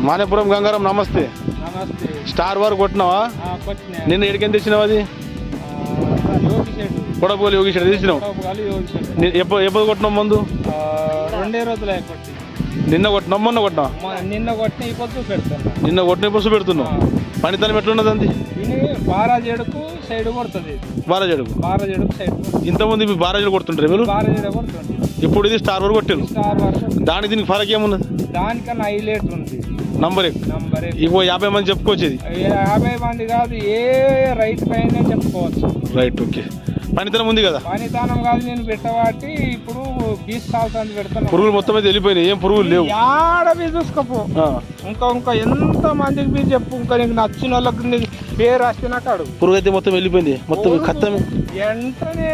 మానేపురం గంగారం నమస్తే. నమస్తే. స్టార్ వరకు కొట్టినావా? నిన్న ఎడికెంత తెచ్చినావు? అది కొడపోలి యోగి షెడ్ తెచ్చినావు. ఎప్పుడు కొట్టినావు మందు? 2 రోజులు కొట్టి. నిన్న కొట్టినావు మొన్న కొట్టినా? నిన్న కొట్టిన ఇప్పుడు చూపెడుతున్నా. నిన్న కొట్టిన ఇప్పుడు చూపెడుతున్నావు. పనితనం ఎట్లున్నది? అంది బారాజేడుకు సైడ్ కొడుతుంది. బారాజేడుకు సైడ్. ఇంతకుముందు బారాజేడు కొడుతుంటారు మీరు? బారాజేడు కొడుతుంది. ఇప్పుడు ఇది స్టార్ వరకు కొట్టారు. స్టార్ వరకు. దానికి దీనికి ఫరక్ ఏమున్నది? దానికన్నా హైలైట్ ఉంది. నంబర్ ఇగో 50 మంది చెప్పుకోవచ్చు. ఇది 50 మంది కాదు, ఏ రైతు పైన చెప్పుకోవచ్చు. Right, okay. పనితనం ఉంది కదా? పనితనం కాదు, నేను పెట్టబట్టి ఇప్పుడు 20 సంవత్సరాలు పెడతాను. పురుగులు మొత్తం అయితే వెళ్ళిపోయినాయి, ఏం పురుగులు లేవు. ఆడవి చూసుకోపో. ఇంకా ఎంత మందికి మీరు చెప్పు, ఇంకా నీకు నచ్చిన వాళ్ళకి నీకు పేరు రాసినాక అడుగు. పురుగు అయితే మొత్తం వెళ్ళిపోయింది, మొత్తం ఖతం. వెంటనే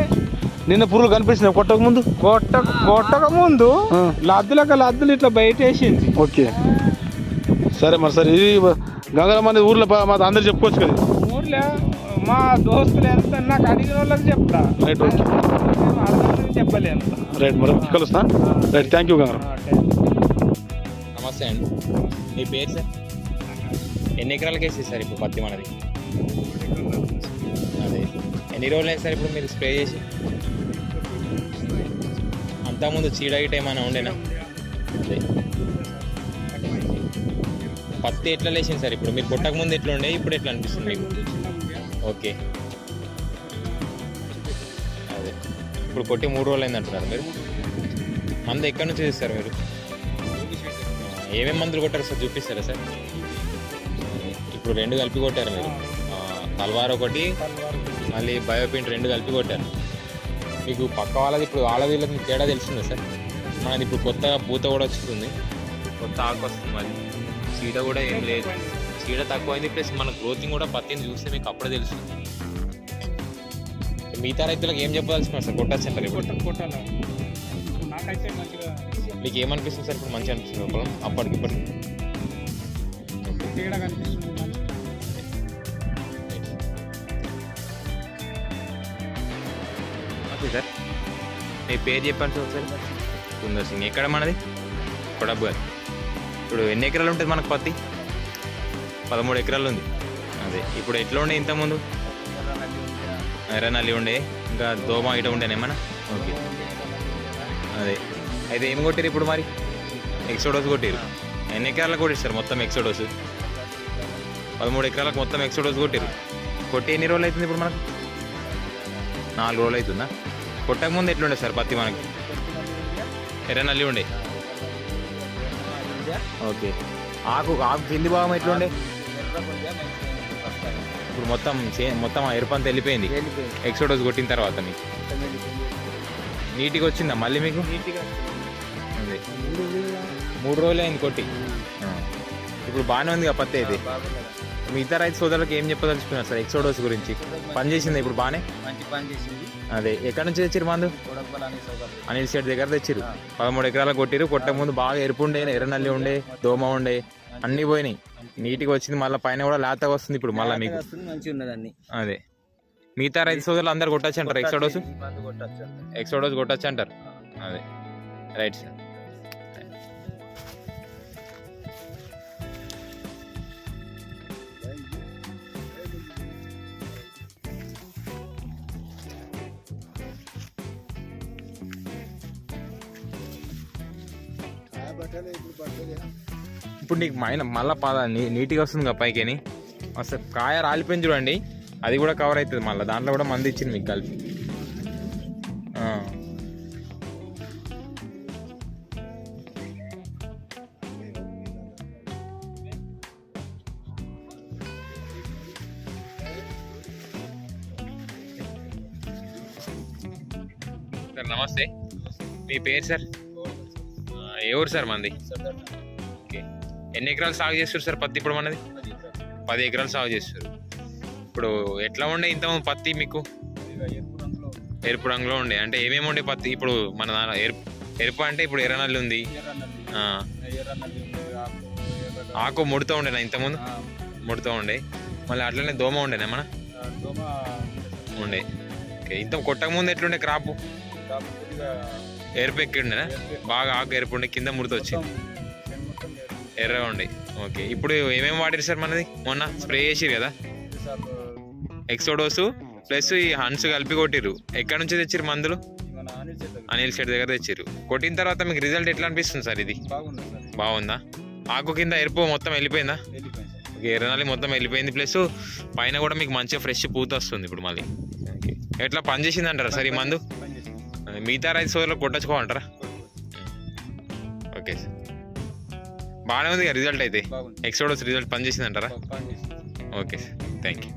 నిన్న పురుగులు కనిపించినాయి కొట్టక ముందు లద్దులు ఇట్లా బయట వేసింది. ఓకే, సరే మరి. సరే, ఇది గంగారం అనేది ఊర్లో మా అందరు చెప్పుకోవచ్చు కదా? ఊర్లో మా దోస్తులు ఎంత నాకు అడిగిన వాళ్ళకి చెప్తా. Right, okay. చెప్పలేను. రైట్, మరి కలుస్తా. Right, thank you Gangaram. నమస్తే అండి, మీ పేరు సార్? ఎన్ని ఎకరాలకి వేసేది సార్ ఇప్పుడు పత్తి మనది? అదే, ఎన్ని రోజులు అయింది సార్ ఇప్పుడు మీరు స్ప్రే చేసి? అంతకుముందు చీడ గిట్ట ఏమైనా ఉండేనా? అదే, పత్తి ఎట్లా లేచింది సార్ ఇప్పుడు? మీరు కొట్టక ముందు ఎట్లా ఉండే, ఇప్పుడు ఎట్లా అనిపిస్తుంది మీకు? ఓకే, అదే ఇప్పుడు కొట్టి 3 రోజులు అయింది అంటున్నారు మీరు. మందు ఎక్కడి నుంచి చేస్తారు మీరు? ఏమేమి మందులు కొట్టారు సార్, చూపిస్తారా సార్? ఇప్పుడు 2 కలిపి కొట్టారు మీరు. తల్వార్ ఒకటి, మళ్ళీ బయోపిన్ 2 కలిపి కొట్టారు. మీకు పక్క వాళ్ళది ఇప్పుడు వాళ్ళది తేడా తెలిసిందా సార్? మనది ఇప్పుడు కొత్తగా పూత కూడా వస్తుంది, కొత్త ఆకు వస్తుంది, మళ్ళీ చీడ కూడా ఏం లేదు. చీడ తక్కువైంది, ప్లస్ మన గ్రోతింగ్ కూడా పత్తిని చూస్తే మీకు అప్పుడే తెలుస్తుంది. మిగతా రైతులకు ఏం చెప్పదలుచుకున్నారు సార్? కొట్టచ్చు అంటారు ఇప్పుడు? మీకు ఏమనిపిస్తుంది సార్ ఇప్పుడు? మంచిగా అనిపిస్తుంది పొలం అప్పటికిప్పటికి? సార్ మీ పేరు చెప్పండి సార్ ఒకసారి. సుందర్ సింగ్. ఎక్కడ మనది? కొడబ్ గారు. ఇప్పుడు ఎన్ని ఎకరాలు ఉంటుంది మనకు పత్తి? 13 ఎకరాలు ఉంది. అదే, ఇప్పుడు ఎట్లా ఉండే ఇంతకుముందు? ఎర్రనల్లి ఉండే, ఇంకా దోమ ఇట ఉండేనేమన్నా? ఓకే, అదే. అయితే ఏం కొట్టారు ఇప్పుడు మరి? ఎక్సోడోస్ కొట్టారు. ఎన్ని ఎకరాలకు కొట్టారు సార్ మొత్తం ఎక్సోడోస్? 13 ఎకరాలకు మొత్తం ఎక్సోడోస్ కొట్టారు. కొట్టి ఎన్ని రోజులు అవుతుంది ఇప్పుడు మనకు? 4 రోజులు అవుతుందా? కొట్టక ముందు ఎట్లుండే సార్ పత్తి మనకి? ఎర్రనల్లి ఉండే. ఓకే, ఆకు కింది భాగం ఎట్లుండే? ఇప్పుడు మొత్తం ఎరుపంత వెళ్ళిపోయింది ఎక్సోడోస్ కొట్టిన తర్వాత. మీకు నీట్గా వచ్చిందా మళ్ళీ మీకు? అదే, 3 రోజులు అయింది కొట్టి. ఇప్పుడు బాగానే ఉంది కదా పత్తి అయితే? మిగతా రైతు సోదరులకు ఏం చెప్పదలుచుకున్నారు సార్ ఎక్సోడోస్ గురించి? పనిచేసింది ఇప్పుడు బాగానే? అదే, ఎక్కడి నుంచి తెచ్చిరు మందు? అనిల్ షెడ్ దగ్గర తెచ్చిరు. 13 ఎకరాలకు కొట్టిరు. కొట్టక ముందు బాగా ఎరుపు ఉండే, ఎర్రనల్లి ఉండే, దోమ ఉండే, అన్నీ పోయినాయి. నీట్గా వచ్చింది, మళ్ళీ పైన కూడా లేతగా వస్తుంది ఇప్పుడు మళ్ళీ మీకు. అదే, మిగతా రైతు సోదరులు అందరు కొట్టచ్చు అంటారు ఎక్సోడోస్? ఎక్సోడోస్ కొట్టచ్చు అంటారు. అదే, రైట్ సార్. ఇప్పుడు నీకు మళ్ళీ నీట్గా వస్తుంది కదా పైకి. అసలు కాయ రాలిపోయింది చూడండి, అది కూడా కవర్ అవుతుంది మళ్ళీ. దాంట్లో కూడా మంది ఇచ్చింది మీకు కలిపి. సార్ నమస్తే, మీ పేరు సార్? ఏ ఊరు సార్ మంది? ఓకే, ఎన్ని ఎకరాలు సాగు చేస్తారు సార్ పత్తి ఇప్పుడు మనది? 10 ఎకరాలు సాగు చేస్తారు. ఇప్పుడు ఎట్లా ఉండే ఇంతకుముందు పత్తి మీకు? ఎరుపు రంగులో ఉండే. అంటే ఏమేమి ఉండే పత్తి ఇప్పుడు మన దాని? ఎరుపు అంటే ఇప్పుడు ఎర్రనల్లి ఉంది, ఆకు ముడుతూ ఉండేనా ఇంతకుముందు? ముడుతూ ఉండే. మళ్ళీ అట్లనే దోమ ఉండేనా మన? ఉండే. ఓకే, ఇంత కొట్టక ముందు ఎట్లుండే క్రాపు? ఎరుపు ఎక్కి ఉండేనా? బాగా ఆకు ఎరుపు ఉండే, కింద ముడత వచ్చింది. ఎర్రగా ఉండే. ఓకే, ఇప్పుడు ఏమేమి వాడారు సార్ మనది? మొన్న స్ప్రే చేసిరు కదా, ఎక్సోడోస్ ప్లస్ ఈ హన్స్ కలిపి కొట్టిరు. ఎక్కడ నుంచి తెచ్చిరు మందులు? అనిల్ షెడ్ దగ్గర తెచ్చిరు. కొట్టిన తర్వాత మీకు రిజల్ట్ ఎట్లా అనిపిస్తుంది సార్? ఇది బాగుందా? ఆకు కింద ఎరుపు మొత్తం వెళ్ళిపోయిందా? ఓకే, ఎర్రనాలి మొత్తం వెళ్ళిపోయింది. ప్లస్ పైన కూడా మీకు మంచిగా ఫ్రెష్ పూత వస్తుంది ఇప్పుడు మళ్ళీ. ఓకే, ఎట్లా పనిచేసింది అంటారా సార్ ఈ మందు? మిగతా రైతు సోదరులకు కొట్టచ్చుకోమంటారా? ఓకే సార్, బాగానే ఉంది రిజల్ట్ అయితే. ఎక్సోడోస్ రిజల్ట్ పనిచేసింది అంటారా? Okay sir, thank you.